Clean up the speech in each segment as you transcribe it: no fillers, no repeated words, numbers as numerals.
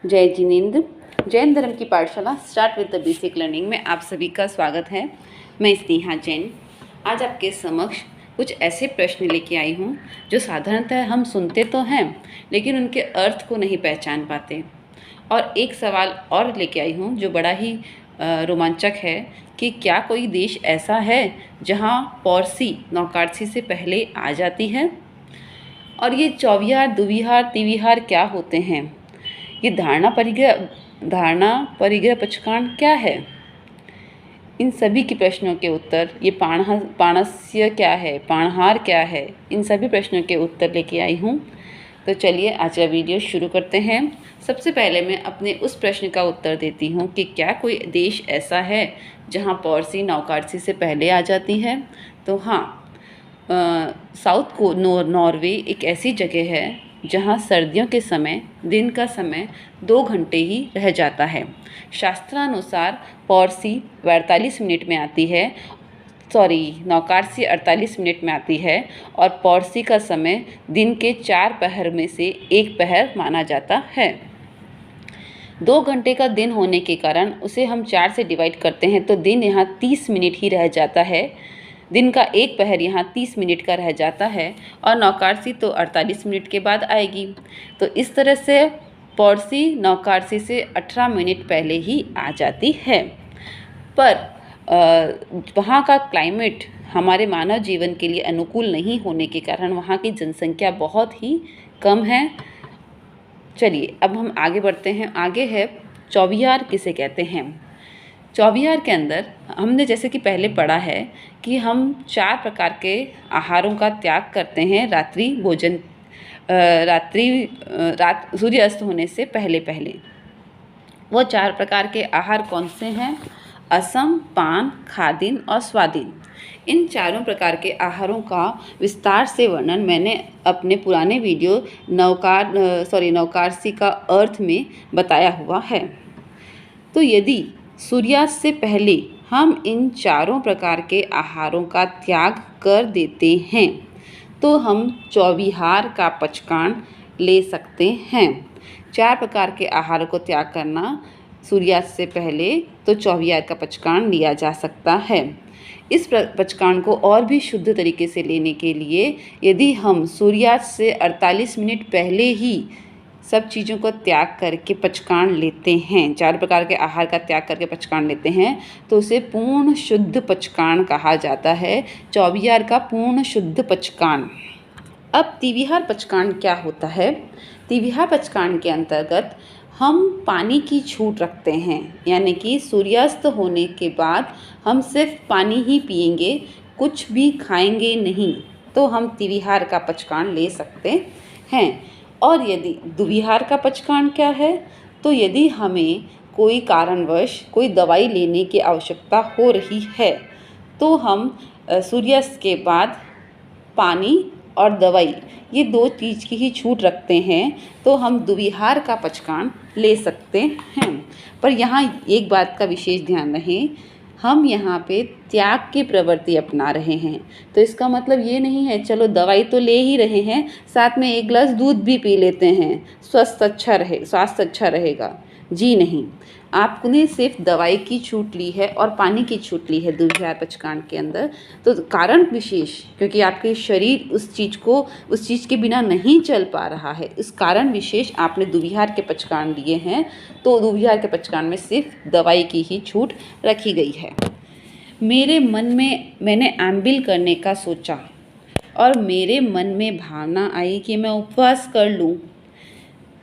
जय जिनेन्द्र। जैन धर्म की पाठशाला start with the basic learning में आप सभी का स्वागत है। मैं स्नेहा जैन आज आपके समक्ष कुछ ऐसे प्रश्न लेके आई हूँ जो साधारणतः हम सुनते तो हैं लेकिन उनके अर्थ को नहीं पहचान पाते। और एक सवाल और लेके आई हूँ जो बड़ा ही रोमांचक है कि क्या कोई देश ऐसा है जहाँ पॉरसी नौकार्सी से पहले आ जाती है। और ये चौविहार, दुविहार, तिविहार क्या होते हैं? ये धारणा परिग्रह पचकांड क्या है? इन सभी के प्रश्नों के उत्तर, ये पाणस्य क्या है, पाणहार क्या है, इन सभी प्रश्नों के उत्तर लेके आई हूँ। तो चलिए आज का वीडियो शुरू करते हैं। सबसे पहले मैं अपने उस प्रश्न का उत्तर देती हूँ कि क्या कोई देश ऐसा है जहाँ पॉरसी नौकार्सी से पहले आ जाती है? तो हाँ, साउथ को नॉर्वे एक ऐसी जगह है जहाँ सर्दियों के समय दिन का समय 2 घंटे ही रह जाता है। शास्त्रानुसार पॉरसी 48 मिनट में आती है, नौकार्सी 48 मिनट में आती है और पॉरसी का समय दिन के 4 पहर में से 1 पहर माना जाता है। 2 घंटे का दिन होने के कारण उसे हम 4 से डिवाइड करते हैं तो दिन यहाँ 30 मिनट ही रह जाता है। दिन का 1 पहर यहाँ 30 मिनट का रह जाता है और नौकार्सी तो 48 मिनट के बाद आएगी। तो इस तरह से पॉरसी नौकार्सी से 18 मिनट पहले ही आ जाती है। पर वहाँ का क्लाइमेट हमारे मानव जीवन के लिए अनुकूल नहीं होने के कारण वहाँ की जनसंख्या बहुत ही कम है। चलिए अब हम आगे बढ़ते हैं। आगे है चौविहार किसे कहते हैं। चौविहार के अंदर हमने जैसे कि पहले पढ़ा है कि हम 4 प्रकार के आहारों का त्याग करते हैं रात्रि भोजन सूर्य अस्त होने से पहले। वो 4 प्रकार के आहार कौन से हैं? असम, पान, खादिन और स्वादिन। इन चारों प्रकार के आहारों का विस्तार से वर्णन मैंने अपने पुराने वीडियो नौकार्सी का अर्थ में बताया हुआ है। तो यदि सूर्यास्त से पहले हम इन चारों प्रकार के आहारों का त्याग कर देते हैं तो हम चौविहार का पचकांड ले सकते हैं। 4 प्रकार के आहारों को त्याग करना सूर्यास्त से पहले तो चौविहार का पचकांड लिया जा सकता है। इस पचकांड को और भी शुद्ध तरीके से लेने के लिए यदि हम सूर्यास्त से 48 मिनट पहले ही सब चीज़ों को त्याग करके पचकांड लेते हैं, 4 प्रकार के आहार का त्याग करके पचकांड लेते हैं तो उसे पूर्ण शुद्ध पचकांड कहा जाता है। चौविहार का पूर्ण शुद्ध पचकांड। अब तिविहार पचकांड क्या होता है? तिविहार पचकांड के अंतर्गत हम पानी की छूट रखते हैं, यानी कि सूर्यास्त होने के बाद हम सिर्फ पानी ही पिएंगे, कुछ भी खाएंगे नहीं, तो हम तिविहार का पचकांड ले सकते हैं। और यदि दुविहार का पचकांड क्या है? तो यदि हमें कोई कारणवश कोई दवाई लेने की आवश्यकता हो रही है तो हम सूर्यास्त के बाद पानी और दवाई ये 2 चीज़ की ही छूट रखते हैं तो हम दुविहार का पचकांड ले सकते हैं। पर यहाँ एक बात का विशेष ध्यान रहे, हम यहाँ पे त्याग की प्रवृत्ति अपना रहे हैं। तो इसका मतलब ये नहीं है चलो दवाई तो ले ही रहे हैं, साथ में 1 गिलास दूध भी पी लेते हैं, स्वास्थ्य अच्छा रहेगा। जी नहीं, आपने सिर्फ दवाई की छूट ली है और पानी की छूट ली है दुविहार पचकांड के अंदर। तो कारण विशेष, क्योंकि आपके शरीर उस चीज़ के बिना नहीं चल पा रहा है, इस कारण विशेष आपने दुविहार के पचकांड लिए हैं तो दुविहार के पचकांड में सिर्फ दवाई की ही छूट रखी गई है। मेरे मन में मैंने एम्बिल करने का सोचा और मेरे मन में भावना आई कि मैं उपवास कर लूँ,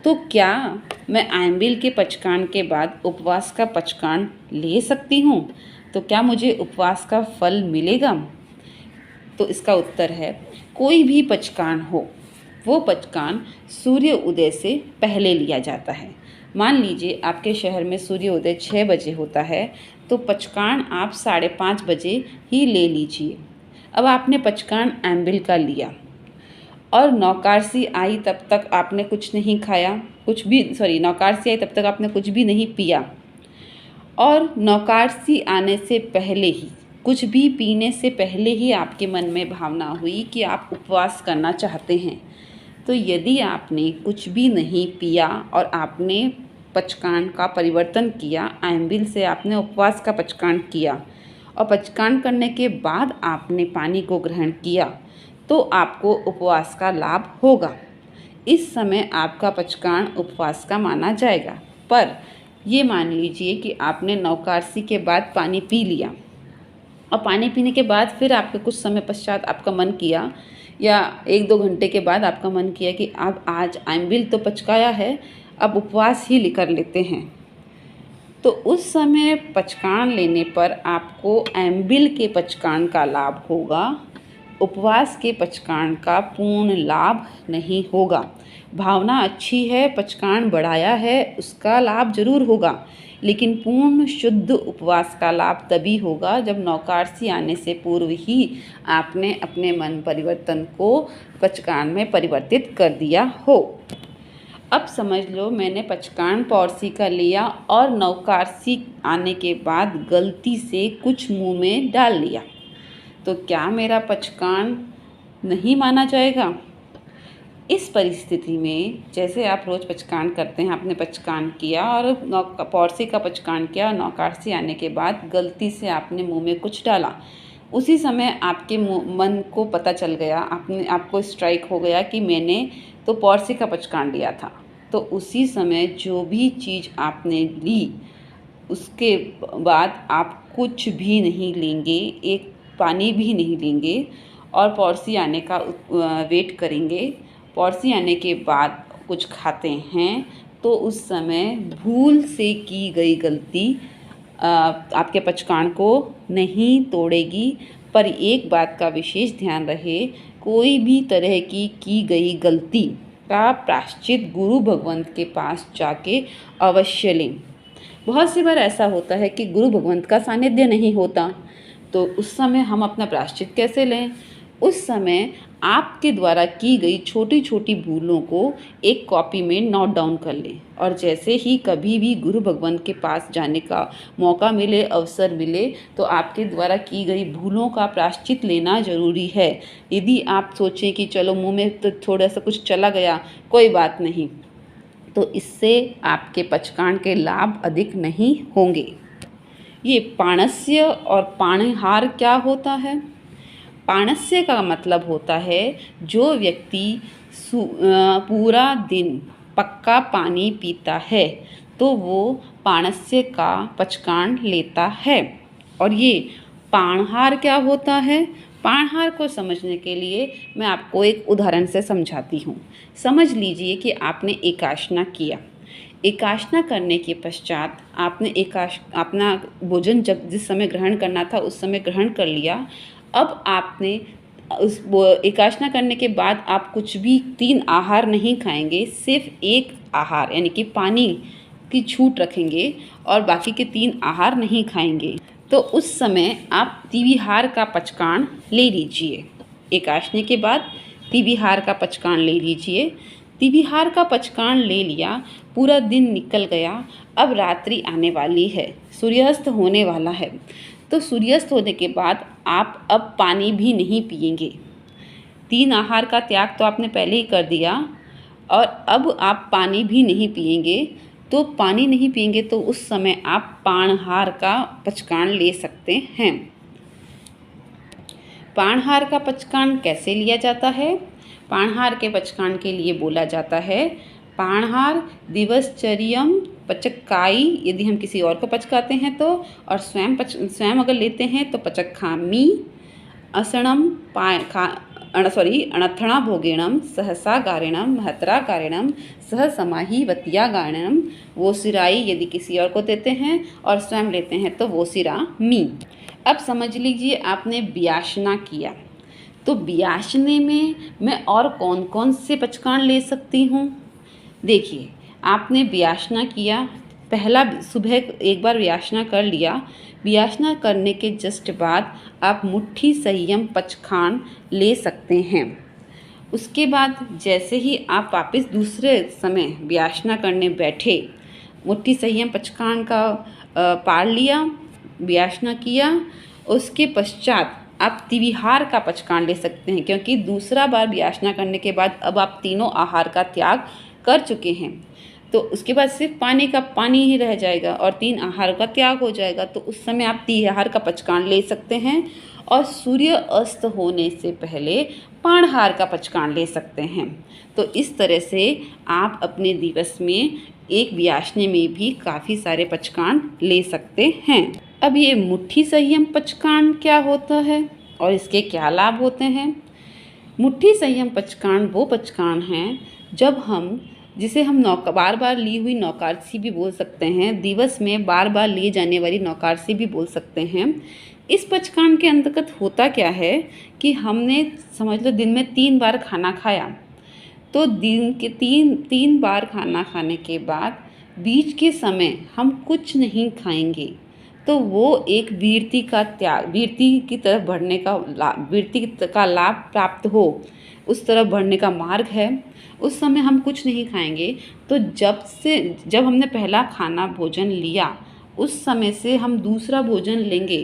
तो क्या मैं एम्बिल के पचकांड के बाद उपवास का पचकांड ले सकती हूँ? तो क्या मुझे उपवास का फल मिलेगा? तो इसका उत्तर है कोई भी पचकांड हो, वो पचकांड सूर्य उदय से पहले लिया जाता है। मान लीजिए आपके शहर में सूर्य उदय 6 बजे होता है तो पचकांड आप 5:30 बजे ही ले लीजिए। अब आपने पचकांड एम्बिल का लिया और नौकार्सी आई तब तक आपने कुछ नहीं खाया, नौकार्सी आई तब तक आपने कुछ भी नहीं पिया और नौकार्सी आने से पहले ही, कुछ भी पीने से पहले ही आपके मन में भावना हुई कि आप उपवास करना चाहते हैं। तो यदि आपने कुछ भी नहीं पिया और आपने पचकांड का परिवर्तन किया, आयम्बिल से आपने उपवास का पचकांड किया और पचकांड करने के बाद आपने पानी को ग्रहण किया, तो आपको उपवास का लाभ होगा। इस समय आपका पचकांड उपवास का माना जाएगा। पर ये मान लीजिए कि आपने नौकार्सी के बाद पानी पी लिया और पानी पीने के बाद फिर आपके कुछ समय पश्चात आपका मन किया या 1-2 घंटे के बाद आपका मन किया कि अब आज आयम्बिल तो पचकाया है, अब उपवास ही कर लेते हैं। तो उस समय पचकांड लेने पर आपको आयम्बिल के पचकांड का लाभ होगा, उपवास के पचकांड का पूर्ण लाभ नहीं होगा। भावना अच्छी है, पचकांड बढ़ाया है, उसका लाभ जरूर होगा, लेकिन पूर्ण शुद्ध उपवास का लाभ तभी होगा जब नौकार्सी आने से पूर्व ही आपने अपने मन परिवर्तन को पचकांड में परिवर्तित कर दिया हो। अब समझ लो, मैंने पचकांड पौरसी का लिया और नौकार्सी आने के बाद गलती से कुछ मुंह में डाल लिया, तो क्या मेरा पचकांड नहीं माना जाएगा? इस परिस्थिति में जैसे आप रोज़ पचकांड करते हैं, आपने पचकांड किया और पौरसी का पचकांड किया और नौकार्सी आने के बाद गलती से आपने मुंह में कुछ डाला, उसी समय आपके मन को पता चल गया, आपको स्ट्राइक हो गया कि मैंने तो पौरसी का पचकांड लिया था। तो उसी समय जो भी चीज़ आपने ली उसके बाद आप कुछ भी नहीं लेंगे, एक पानी भी नहीं लेंगे और पौरसी आने का वेट करेंगे। पौरसी आने के बाद कुछ खाते हैं तो उस समय भूल से की गई गलती आपके पचकांड को नहीं तोड़ेगी। पर एक बात का विशेष ध्यान रहे, कोई भी तरह की गई गलती का प्रायश्चित गुरु भगवंत के पास जाके अवश्य लें। बहुत सी बार ऐसा होता है कि गुरु भगवंत का सानिध्य नहीं होता, तो उस समय हम अपना प्रायश्चित कैसे लें? उस समय आपके द्वारा की गई छोटी छोटी भूलों को एक कॉपी में नोट डाउन कर लें और जैसे ही कभी भी गुरु भगवान के पास जाने का मौका मिले, अवसर मिले, तो आपके द्वारा की गई भूलों का प्रायश्चित लेना ज़रूरी है। यदि आप सोचें कि चलो मुंह में तो थोड़ा सा कुछ चला गया, कोई बात नहीं, तो इससे आपके पचकांड के लाभ अधिक नहीं होंगे। ये पाणस्य और पाणिहार क्या होता है? पाणस्य का मतलब होता है जो व्यक्ति पूरा दिन पक्का पानी पीता है तो वो पाणस्य का पचकांड लेता है। और ये पाणहार क्या होता है? पाणहार को समझने के लिए मैं आपको एक उदाहरण से समझाती हूँ। समझ लीजिए कि आपने एकाशना किया। एकाशना करने के पश्चात आपने अपना भोजन जब जिस समय ग्रहण करना था उस समय ग्रहण कर लिया। अब आपने उस एकाशना करने के बाद आप कुछ भी 3 आहार नहीं खाएंगे, सिर्फ एक आहार यानी कि पानी की छूट रखेंगे और बाकी के 3 आहार नहीं खाएंगे। तो उस समय आप तिविहार का पचकांड ले लीजिए। एकाशने के बाद तिविहार का पचकांड ले लीजिए। तिविहार का पचकांड ले लिया, पूरा दिन निकल गया, अब रात्रि आने वाली है, सूर्यास्त होने वाला है। तो सूर्यास्त होने के बाद आप अब पानी भी नहीं पिएंगे। 3 आहार का त्याग तो आपने पहले ही कर दिया और अब आप पानी भी नहीं पिएंगे। तो पानी नहीं पिएंगे तो उस समय आप पाणहार का पचकांड ले सकते हैं। पाणहार का पचकांड कैसे लिया जाता है? पाणहार के पचकांड के लिए बोला जाता है पाणहार दिवसचर्यम पचक्काई, यदि हम किसी और को पचकाते हैं तो, और स्वयं अगर लेते हैं तो पचक्खामी असणम अणथणा भोगेणम सहसा गारिणम महतरा गारिणम सह समाही वतिया गारिणम वोसिराई, यदि किसी और को देते हैं और स्वयं लेते हैं तो वोसिरा मी। अब समझ लीजिए आपने व्यासना किया, तो व्यासने में मैं और कौन कौन से पचकांड ले सकती हूँ? देखिए, आपने व्यासना किया, पहला सुबह एक बार व्यासना कर लिया। व्यासना करने के जस्ट बाद आप मुट्ठी संयम पचकांड ले सकते हैं। उसके बाद जैसे ही आप वापस दूसरे समय व्यासना करने बैठे, मुट्ठी संयम पचकांड का पार लिया, व्यासना किया, उसके पश्चात आप तिविहार का पचकांड ले सकते हैं, क्योंकि दूसरा बार व्यासना करने के बाद अब आप तीनों आहार का त्याग कर चुके हैं। तो उसके बाद सिर्फ पानी ही रह जाएगा और 3 आहार का त्याग हो जाएगा। तो उस समय आप 3 आहार का पचकान ले सकते हैं और सूर्य अस्त होने से पहले पाणहार का पचकान ले सकते हैं। तो इस तरह से आप अपने दिवस में एक व्यासने में भी काफ़ी सारे पचकान ले सकते हैं। अब ये मुट्ठी संयम पचकान क्या होता है और इसके क्या लाभ होते हैं? मुट्ठी संयम पचकान वो पचकान हैं जब जिसे हम बार बार ली हुई नौकारसी भी बोल सकते हैं, दिवस में बार बार लिए जाने वाली नौकारसी भी बोल सकते हैं। इस पचकान के अंतर्गत होता क्या है कि हमने समझ लो दिन में 3 बार खाना खाया, तो दिन के 3 बार खाना खाने के बाद बीच के समय हम कुछ नहीं खाएंगे, तो वो एक वीरति की तरफ बढ़ने का वीरति का लाभ प्राप्त हो, उस तरफ बढ़ने का मार्ग है। उस समय हम कुछ नहीं खाएंगे, तो जब हमने पहला खाना भोजन लिया उस समय से हम दूसरा भोजन लेंगे,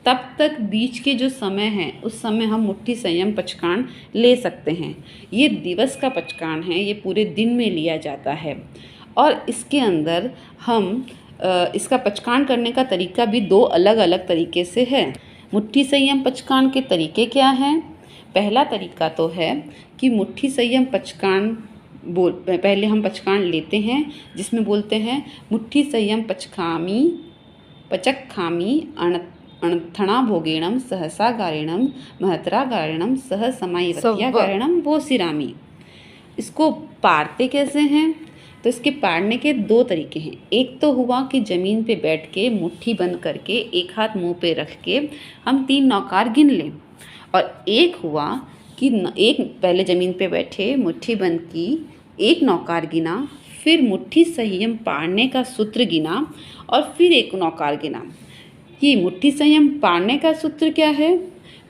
तब तक बीच के जो समय है उस समय हम मुट्ठी संयम पचकान ले सकते हैं। ये दिवस का पचकान है, ये पूरे दिन में लिया जाता है और इसके अंदर हम इसका पचकान करने का तरीका भी 2 अलग अलग तरीके से है। मुट्ठी संयम पचकान के तरीके क्या हैं? पहला तरीका तो है कि मुट्ठी संयम पचकान पहले हम पचकान लेते हैं जिसमें बोलते हैं मुट्ठी संयम पचक्खामी अणथणा भोगेणम सहसा गारेणम महतरा गारेणम सह समाईवत्या गारेणम वो सिरामी। इसको पारते कैसे हैं? तो इसके पाड़ने के 2 तरीके हैं। एक तो हुआ कि ज़मीन पे बैठ के मुट्ठी बंद करके एक हाथ मुंह पे रख के हम 3 नौकार गिन लें, और एक हुआ कि एक पहले ज़मीन पे बैठे मुट्ठी बंद की, एक नौकार गिना, फिर मुट्ठी संयम पाड़ने का सूत्र गिना और फिर एक नौकार गिना। ये मुट्ठी संयम पाड़ने का सूत्र क्या है?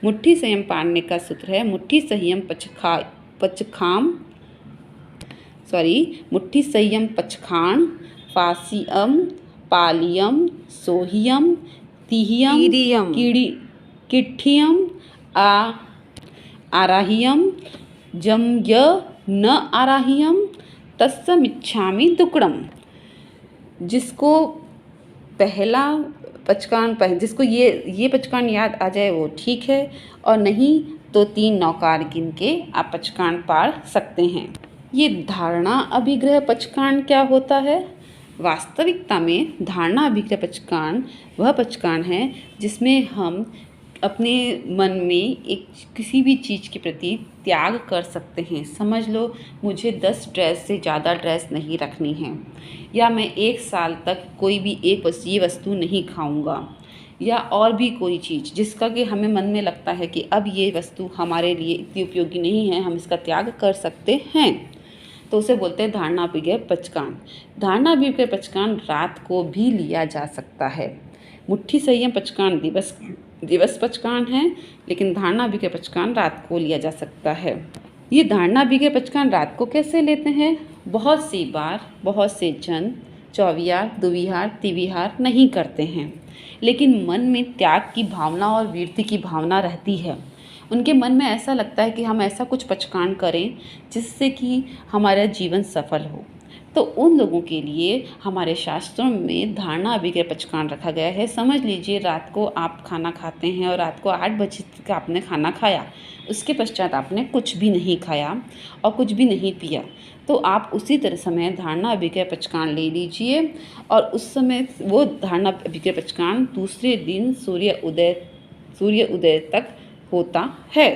मुट्ठी संयम पाड़ने का सूत्र है मुट्ठी संयम पचखाण फासियम पालियम सोहियम तिहियम किठियम आराहियम जम्य न आराहियम तस्समिच्छामि दुक्कडम। जिसको पहला पचकान जिसको ये पचकान याद आ जाए वो ठीक है, और नहीं तो 3 नौकार गिन के आप पचकान पाड़ सकते हैं। ये धारणा अभिग्रह पचकान क्या होता है? वास्तविकता में धारणा अभिग्रह पचकान वह पचकान है जिसमें हम अपने मन में किसी भी चीज़ के प्रति त्याग कर सकते हैं। समझ लो मुझे 10 ड्रेस से ज़्यादा ड्रेस नहीं रखनी है, या मैं 1 साल तक कोई भी ये वस्तु नहीं खाऊंगा, या और भी कोई चीज़ जिसका कि हमें मन में लगता है कि अब ये वस्तु हमारे लिए इतनी उपयोगी नहीं है, हम इसका त्याग कर सकते हैं, तो उसे बोलते हैं धारणा अभिग्रह पचकान। धारणा अभिग्रह पचकान रात को भी लिया जा सकता है। मुट्ठी संयम पचकान दिवस पचकान है, लेकिन धारणा अभिग्रह पचकान रात को लिया जा सकता है। ये धारणा अभिग्रह पचकान रात को कैसे लेते हैं? बहुत सी बार बहुत से जन चौविहार, दुविहार, तिविहार नहीं करते हैं, लेकिन मन में त्याग की भावना और वीरति की भावना रहती है। उनके मन में ऐसा लगता है कि हम ऐसा कुछ पचकान करें जिससे कि हमारा जीवन सफल हो। तो उन लोगों के लिए हमारे शास्त्रों में धारणा अभिग्रह पचकान रखा गया है। समझ लीजिए रात को आप खाना खाते हैं और रात को 8 बजे तक आपने खाना खाया, उसके पश्चात आपने कुछ भी नहीं खाया और कुछ भी नहीं पिया, तो आप उसी तरह समय धारणा अभिग्रह पचकान ले लीजिए, और उस समय वो धारणा अभिग्रह पचकान दूसरे दिन सूर्य उदय तक होता है।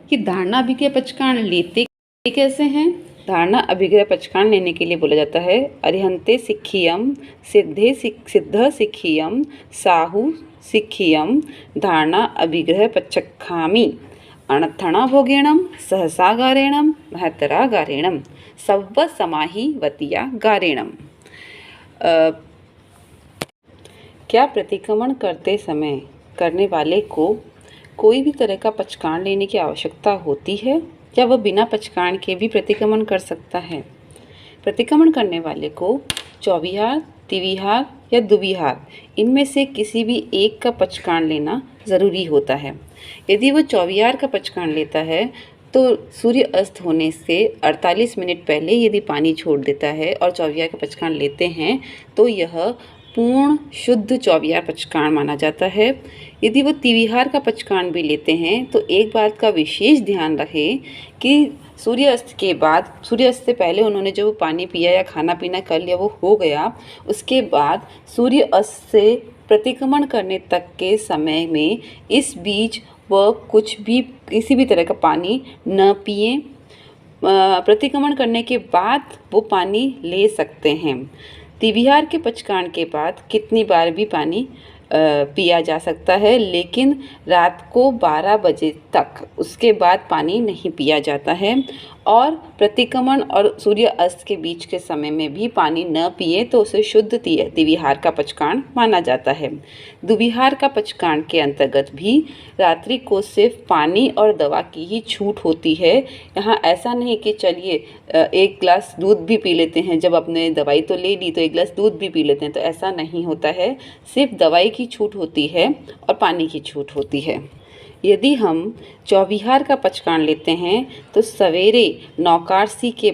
कि धारणा अभिग्रह पचकान लेते कैसे हैं? धारणा अभिग्रह पचकान लेने के लिए बोला जाता है अरिहंते सिक्खियम सिद्ध सिक्खियम साहु सिक्खियम धारणा अभिग्रह पचक्खामी अणथणा भोगेणम सहसा गारेणम महतरा गारेणम सव्व समाही वतिया गारेणम। क्या प्रतिक्रमण करते समय करने वाले को कोई भी तरह का पचकान लेने की आवश्यकता होती है, या वह बिना पचकान के भी प्रतिक्रमण कर सकता है? प्रतिक्रमण करने वाले को चौविहार, तिविहार या दुविहार इनमें से किसी भी एक का पचकान लेना ज़रूरी होता है। यदि वो चौविहार का पचकान लेता है तो सूर्य अस्त होने से 48 मिनट पहले यदि पानी छोड़ देता है और चौविहार का पचकाण लेते हैं तो यह पूर्ण शुद्ध चौविहार पचकाण माना जाता है। यदि वो तिविहार का पचकाण भी लेते हैं तो एक बात का विशेष ध्यान रहे कि सूर्यास्त के बाद, सूर्यास्त से पहले उन्होंने जो पानी पिया या खाना पीना कर लिया वो हो गया, उसके बाद सूर्य अस्त से प्रतिक्रमण करने तक के समय में इस बीच वह कुछ भी, किसी भी तरह का पानी न पिए। प्रतिक्रमण करने के बाद वो पानी ले सकते हैं। तिविहार के पचकाण के बाद कितनी बार भी पानी पिया जा सकता है, लेकिन रात को 12 बजे तक उसके बाद पानी नहीं पिया जाता है। और प्रतिक्रमण और सूर्य अस्त के बीच के समय में भी पानी न पिए तो उसे शुद्ध तिविहार का पचकाण माना जाता है। दुविहार का पचकाण के अंतर्गत भी रात्रि को सिर्फ पानी और दवा की ही छूट होती है। यहाँ ऐसा नहीं कि चलिए एक गिलास दूध भी पी लेते हैं, जब अपने दवाई तो ले ली तो एक गिलास दूध भी पी लेते हैं, तो ऐसा नहीं होता है। सिर्फ दवाई की छूट होती है और पानी की छूट होती है। यदि हम चौविहार का पचकाण लेते हैं तो सवेरे नौकारसी के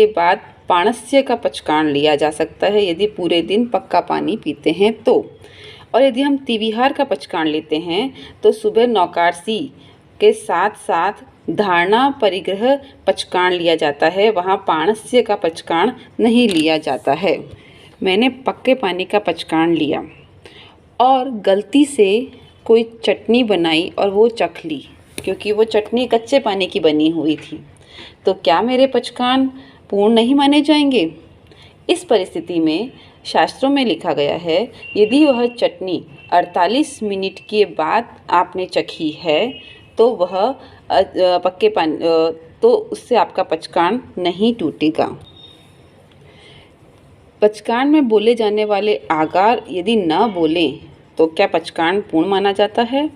बाद पाणस्य का पचकाण लिया जा सकता है यदि पूरे दिन पक्का पानी पीते हैं तो। और यदि हम तिविहार का पचकाण लेते हैं तो सुबह नौकारसी के साथ साथ धारणा परिग्रह पचकाण लिया जाता है, वहाँ पाणस्य का पचकाण नहीं लिया जाता है। मैंने पक्के पानी का पचकाण लिया और गलती से कोई चटनी बनाई और वो चख ली, क्योंकि वो चटनी कच्चे पानी की बनी हुई थी, तो क्या मेरे पचकाण पूर्ण नहीं माने जाएंगे? इस परिस्थिति में शास्त्रों में लिखा गया है, यदि वह चटनी 48 मिनट के बाद आपने चखी है तो वह पक्के पानी, तो उससे आपका पचकाण नहीं टूटेगा। पचकाण में बोले जाने वाले आकार यदि न बोलें तो क्या पचकाण पूर्ण माना जाता है?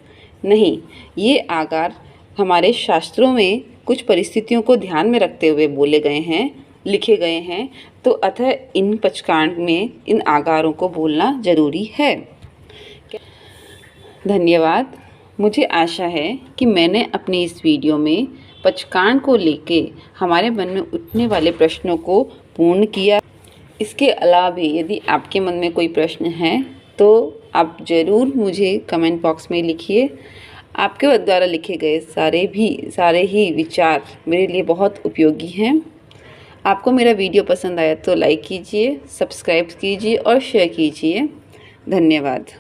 नहीं, ये आकार हमारे शास्त्रों में कुछ परिस्थितियों को ध्यान में रखते हुए बोले गए हैं, लिखे गए हैं, तो अतः इन पचकाण में इन आकारों को बोलना जरूरी है। धन्यवाद। मुझे आशा है कि मैंने अपनी इस वीडियो में पचकाण को लेके हमारे मन में उठने वाले प्रश्नों को पूर्ण किया। इसके अलावा भी यदि आपके मन में कोई प्रश्न है तो आप ज़रूर मुझे कमेंट बॉक्स में लिखिए। आपके द्वारा लिखे गए सारे ही विचार मेरे लिए बहुत उपयोगी हैं। आपको मेरा वीडियो पसंद आया तो लाइक कीजिए, सब्सक्राइब कीजिए और शेयर कीजिए। धन्यवाद।